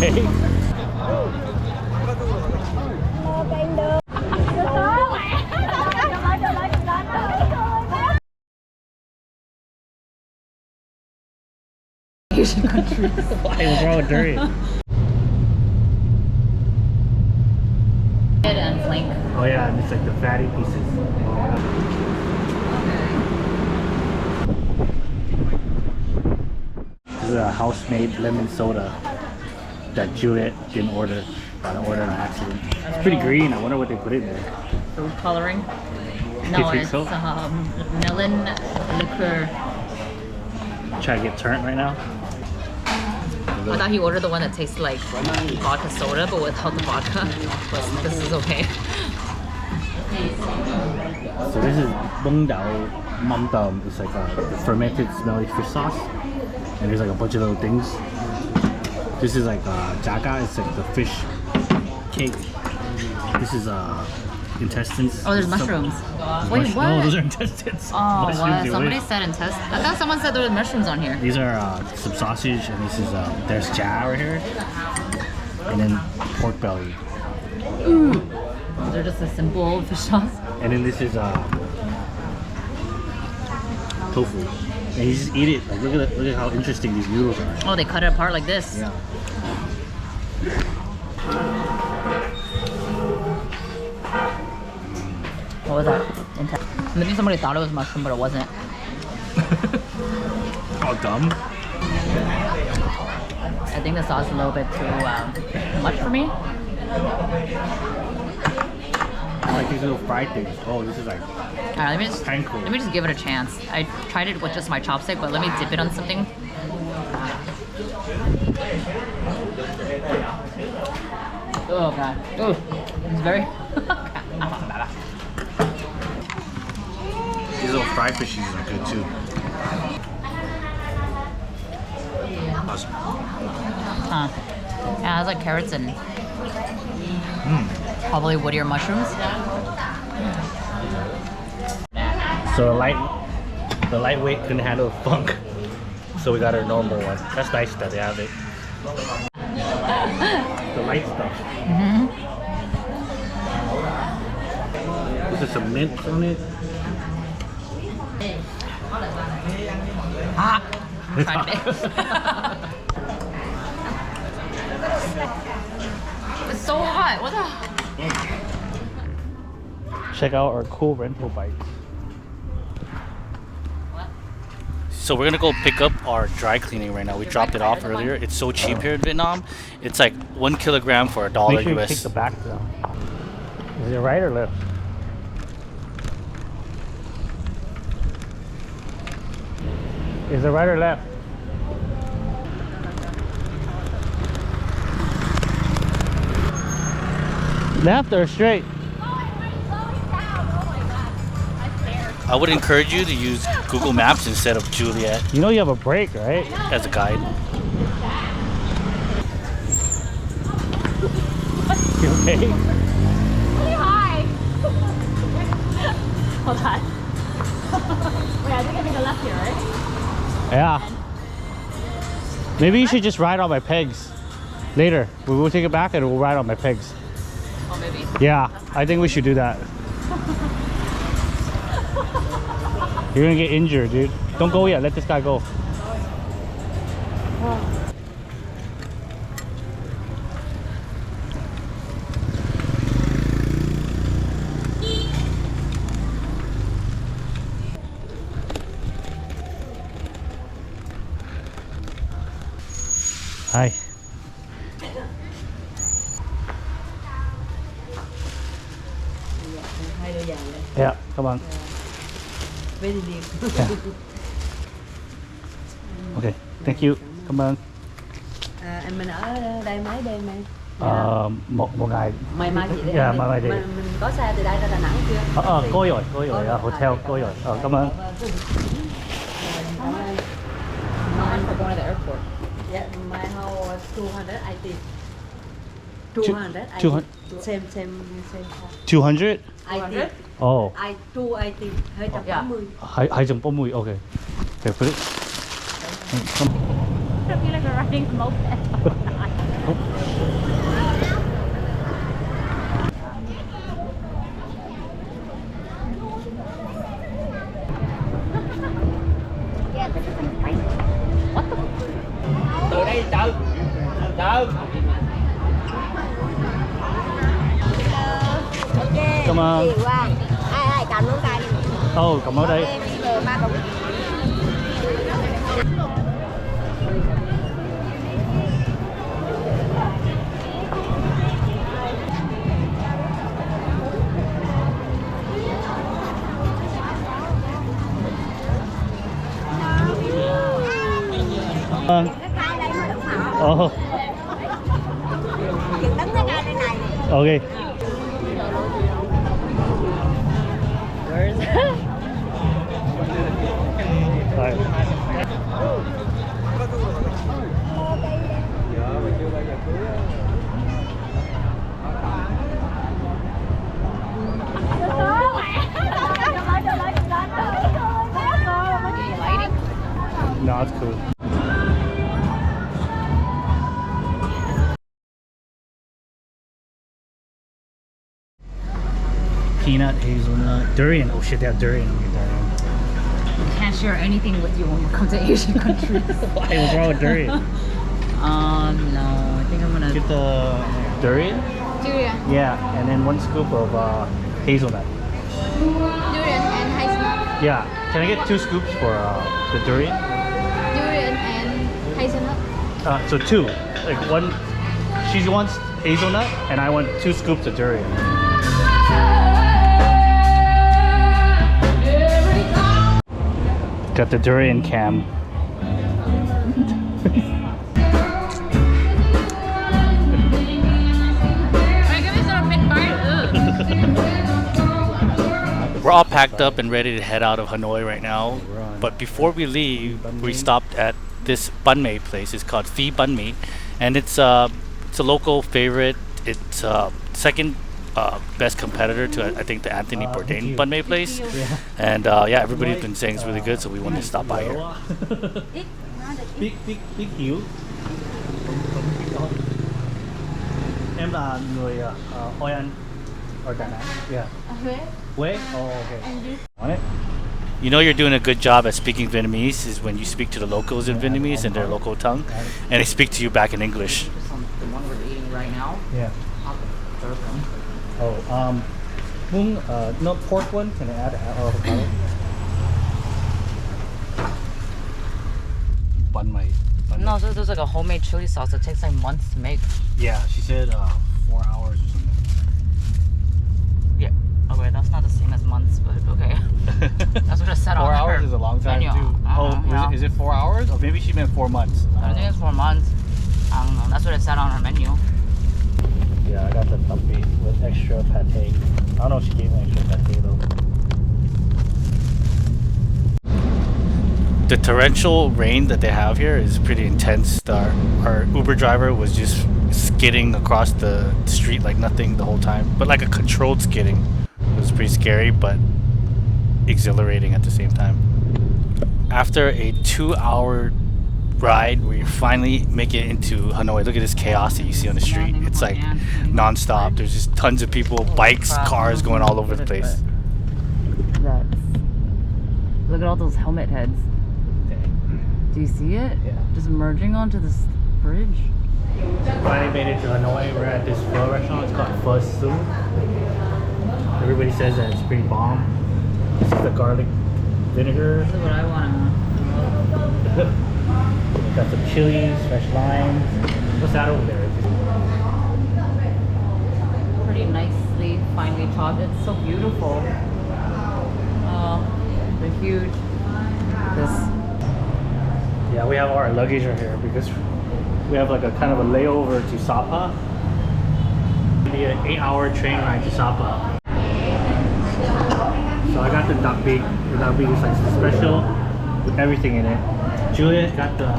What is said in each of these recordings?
okay? Asian countries. Why? What's wrong with durian? And flank. Oh yeah, and it's like the fatty pieces. This is a house-made lemon soda that Juliet didn't order, but I ordered on accident. It's pretty green. I wonder what they put in there. Food coloring? You No, think it's so? melon liqueur. Try to get turnt right now. I thought he ordered the one that tastes like vodka soda, but without the vodka. But this is okay. So this is bung dao mam dum. It's like a fermented smelly fish sauce, and there's like a bunch of little things. This is like jaga. It's like the fish cake. This is intestines. Oh, there's mushrooms. Wait, what? No, those are intestines. Oh, Mushrooms, what? you Somebody wish. said intestine. I thought someone said there was mushrooms on here. These are some sausage, and this is there's jia right here, and then pork belly, They're just a simple fish sauce. and then this is tofu. And you just eat it. Like look at how interesting these noodles are. Oh, they cut it apart like this. Yeah. What was that? Maybe somebody thought it was mushroom, but it wasn't. Oh, dumb. I think the sauce is a little bit too much for me. I like these little fried things. Oh, this is like Alright, let me just give it a chance. I tried it with just my chopstick, but let me dip it on something. Oh god. Oh, it's very. these little fried fishies are good too. Awesome. Yeah, it has like carrots and probably woodier mushrooms. So the lightweight couldn't handle the funk, so we got our normal one. That's nice that they have it. The light stuff. This is some mint on it. Ah, I'm trying to It's so hot. What the? Check out our cool rental bikes. So we're gonna go pick up our dry cleaning right now. We dropped it off earlier. It's so cheap here in Vietnam. It's like 1 kilogram for $1 Make sure you US. take the back down. Is it right or left? Is it right or left? Left or straight? I would encourage you to use Google Maps instead of Juliet You know you have a brake, right? as a guide. You okay? Really high. Hold on. Wait, I think I made a left here, right? Yeah. Maybe you should just ride on my pegs. Later. We'll take it back and we'll ride on my pegs. Oh, maybe. Yeah, I think we should do that. You're gonna get injured, dude. Don't go yet. Let this guy go. Hi. Yeah, come on. Very deep. Yeah. Okay, thank you. Cảm ơn. Mình ở đây mấy đêm em? Một ngày. Mai chị đi. Dạ, mai đi. Mình có xe từ đây ra Đà Nẵng chưa? Có rồi, hotel, có rồi. Cảm ơn. How much for going to the airport? Yeah, my whole 280. 280. 200. Same. 200? 80. Oh. 280. 280. 280, okay. Okay, put it. I feel like we're riding a moped. Cảm ơn. Nhiều quá. Ai cầm luôn tay đi. Oh, cảm ơn đây. Bây giờ ba cậu. Vâng. Cái tay đây mà đúng họ. Oh, Chừng đứng cái tay đây này. okay. Right. No, it's cool. Peanut, hazelnut, durian. Oh shit, they have durian. Can't share anything with you when we come to Asian countries. Why? What's wrong with durian? No, I think I'm gonna Get the durian? Durian. Yeah, and then 1 scoop of hazelnut. Durian and hazelnut. Yeah, can I get 2 scoops for the durian? Durian and hazelnut. So 2. Like 1, she wants hazelnut, and I want 2 scoops of durian. Got the durian cam. We're all packed up and ready to head out of Hanoi right now. But before we leave, we stopped at this banh mi place. It's called Phi Banh Mi, and it's a local favorite. It's second best competitor to I think the Anthony Bourdain banh mi place. Yeah. And yeah, everybody's been saying it's really good, so we wanted to stop by here. Big hiếu. Em là người Hoi An or Đà Nẵng. Yeah. Huế. Huế. Oh, okay. On it. You know you're doing a good job at speaking Vietnamese is when you speak to the locals in Vietnamese in their local tongue, and they speak to you back in English. the one we're eating right now. Yeah. Not the third one. Oh, Mung, no pork one. Can I add avocado? Bun my. No, so there's like a homemade chili sauce that takes like months to make. Yeah, she said 4 hours or something. Yeah. Okay, that's not the same as months, but okay. That's what it said on 4 hours her is a long time menu. too. Oh, Yeah. is it 4 hours? Or maybe she meant 4 months. I think it's 4 months. I don't know. That's what it said on her menu. Yeah, I got the dumpy with extra pate. I don't know if she gave me extra pate though. The torrential rain that they have here is pretty intense. Our Uber driver was just skidding across the street like nothing the whole time, but like a controlled skidding. It was pretty scary, but exhilarating at the same time. After a 2-hour ride, we finally make it into Hanoi. Look at this chaos that you see on the street. It's like non-stop. There's just tons of people, bikes, cars going all over the place. Look at all those helmet heads. Do you see it? Yeah. Just merging onto this bridge. Finally made it to Hanoi. We're at this pho restaurant. It's called Pho Sum. Everybody says that it's pretty bomb. This is the garlic vinegar. This is what I want Got some chilies, fresh limes. What's that over there? to. Pretty nicely, finely chopped. It's so beautiful. Oh, they're huge. This. Yeah, we have our luggage right here because we have like a kind of a layover to Sapa. It'll be an 8-hour train ride to Sapa. So I got the duck beak. The duck beak is like special with everything in it. Julia got the,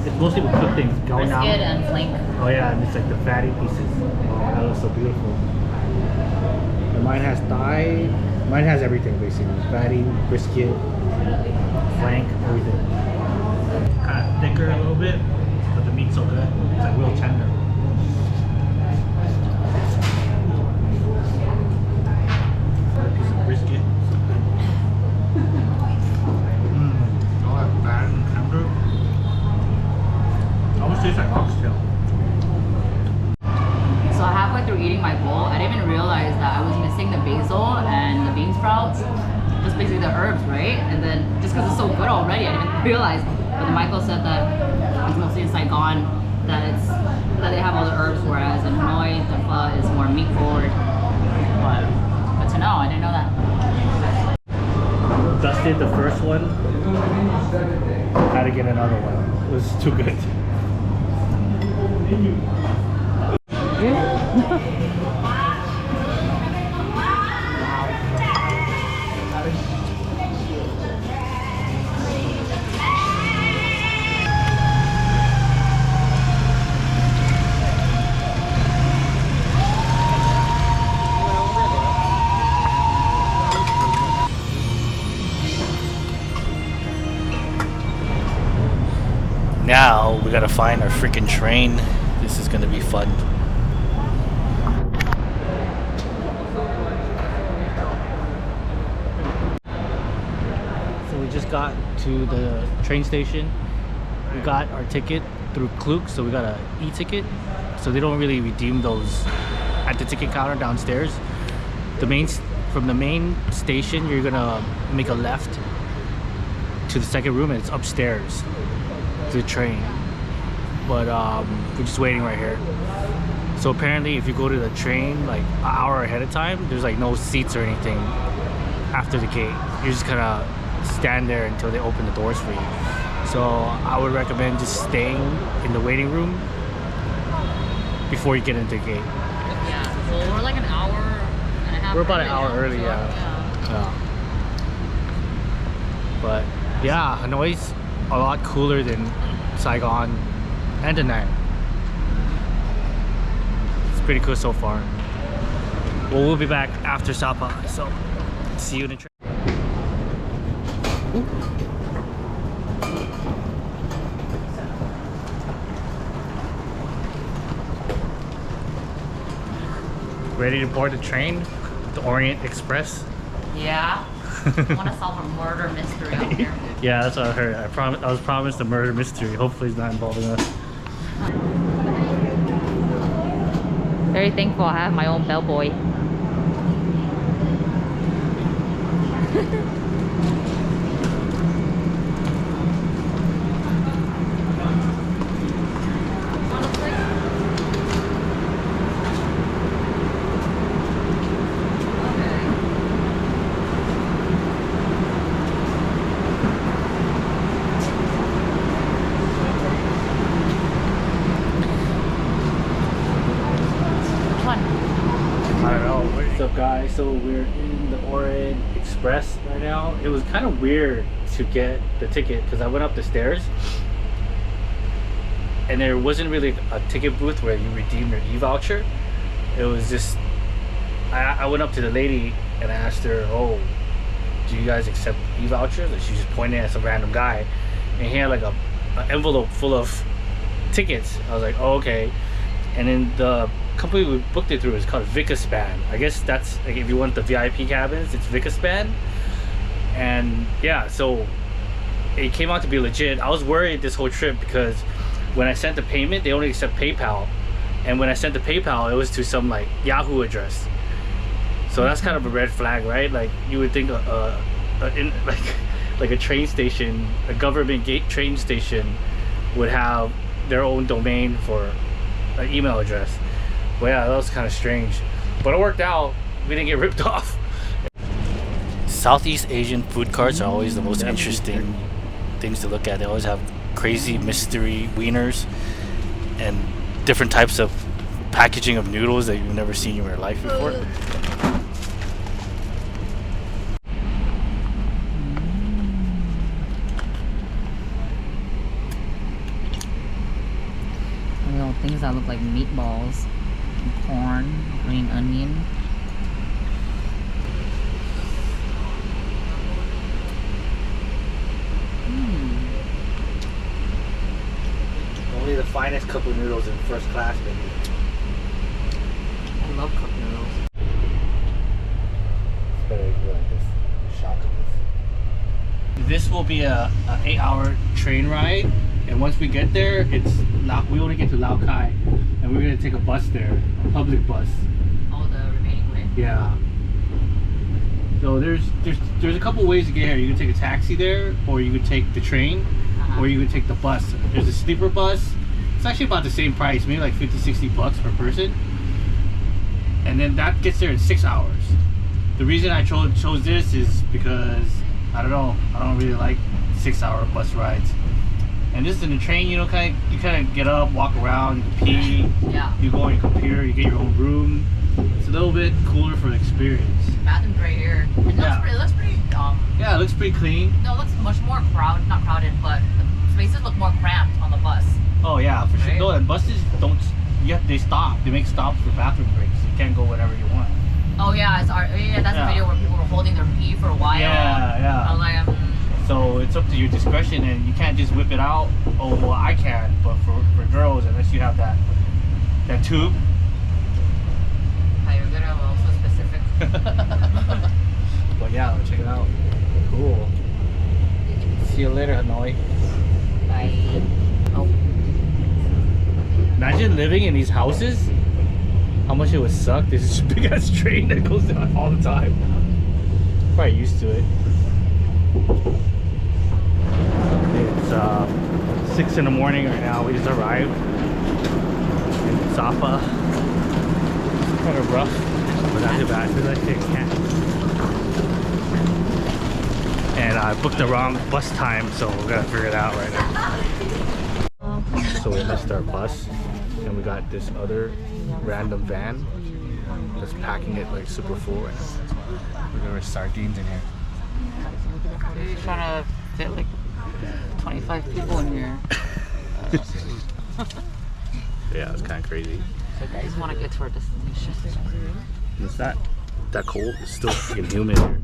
it's mostly with cooked things. Brisket and flank. Oh yeah, and it's like the fatty pieces. Oh, that looks so beautiful. And mine has thigh. Mine has everything basically. Fatty, brisket, flank, everything. Kind of thicker a little bit, but the meat's so good. It's like real tender. Another piece of brisket. All that fat and tender. tastes like oxtail. So halfway through eating my bowl, I didn't even realize that I was missing the basil and the bean sprouts. Just basically the herbs, right? And then just because it's so good already, I didn't realize. But Michael said that it's mostly in Saigon that they have all the herbs, whereas in Hanoi the pho is more meat forward. But good to know. I didn't know that. Dusted the first one. Had to get another one. It was too good. Now we gotta find our freaking train. This is gonna be fun. So we just got to the train station. We got our ticket through Klook, so we got an e-ticket. So they don't really redeem those at the ticket counter downstairs. From the main station, you're gonna make a left to the second room, and it's upstairs to the train. But we're just waiting right here. So apparently, if you go to the train like an hour ahead of time, there's like no seats or anything after the gate. You're just gonna stand there until they open the doors for you. So I would recommend just staying in the waiting room before you get into the gate. Yeah. So we're like an hour and a half. We're about an early hour now, early, so, yeah. But yeah, Hanoi's a lot cooler than Saigon and Da Nang. It's pretty cool so far. Well, we'll be back after Sapa, so see you in the train. Ready to board the train? The Orient Express? Yeah. I want to solve a murder mystery out here. Yeah, that's what I heard. I was promised a murder mystery. Hopefully it's not involving us. Very thankful I have my own bellboy. What's up, guys? So we're in the Orient Express right now. It was kind of weird to get the ticket because I went up the stairs and there wasn't really a ticket booth where you redeem your e-voucher. It was just I went up to the lady and I asked her, "Oh, do you guys accept e-vouchers?" And she just pointed at some random guy and he had like an envelope full of tickets. I was like, "Oh, okay." And then the company we booked it through is called Vicaspan. I guess that's like if you want the VIP cabins, it's Vicaspan. And yeah, so it came out to be legit. I was worried this whole trip because when I sent the payment, they only accept PayPal, and when I sent the PayPal, it was to some like Yahoo address. So that's kind of a red flag, right? Like you would think like a train station, a government gate train station, would have their own domain for an email address. But yeah, that was kind of strange, but it worked out. We didn't get ripped off. Southeast Asian food carts are always the most interesting things to look at. They always have crazy mystery wieners and different types of packaging of noodles that you've never seen in your life before. Little things that look like meatballs, corn, green onion. Only the finest cup of noodles in first class, baby. I love cup noodles. It's better to go like this. Shock of this. This will be a 8-hour train ride, and once we get there, it's we only get to Lao Cai, and we're gonna take a bus there, a public bus. All the remaining way. Yeah. So there's a couple ways to get here. You can take a taxi there, or you could take the train, or you could take the bus. There's a sleeper bus. It's actually about the same price, maybe like 50-60 bucks per person. And then that gets there in 6 hours. The reason I chose this is because I don't really like 6-hour bus rides. And this in the train, you kind of get up, walk around, you can pee. Yeah. You go on your computer, you get your own room. It's a little bit cooler for the experience. Bathroom's right here. It looks pretty. Yeah, it looks pretty clean. No, it looks much more not crowded, but the spaces look more cramped on the bus. Oh yeah, for sure. Right? No, and buses don't. Yeah, they stop. They make stops for bathroom breaks. You can't go whenever you want. Oh yeah, that's a video where people were holding their pee for a while. Yeah. I was like, So it's up to your discretion, and you can't just whip it out. Oh well, I can, but for girls, unless you have that tube. you're good. I'm also specific. But yeah, check it out. Cool. See you later, Hanoi. Bye. Oh. Imagine living in these houses. How much it would suck. There's this big ass train that goes down all the time. Probably used to it. It's 6 in the morning right now. We just arrived in Sapa. It's kind of rough, but not too bad. It's like a cat. And I booked the wrong bus time, so we're gonna figure it out right now. So we missed our bus, and we got this other random van that's packing it like super full right now. There were sardines in here. You're trying to fit like 25 people in here. Yeah, it's kind of crazy. I just want to get to our destination. It's not that cold. It's still freaking humid here.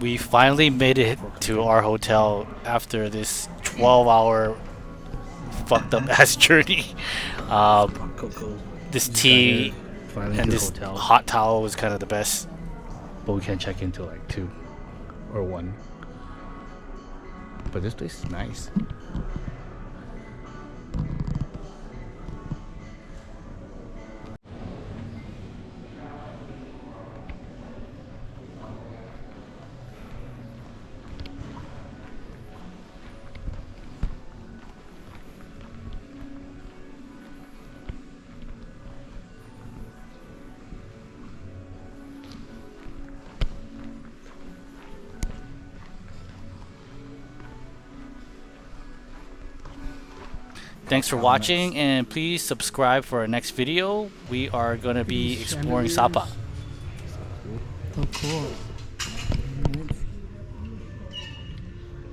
We finally made it to our hotel after this 12-hour fucked up ass journey. This tea and this hot towel was kind of the best. But we can't check into like 2 or 1. But this place is nice. Thanks for watching, and please subscribe for our next video. We are going to be exploring Sapa. Oh, cool.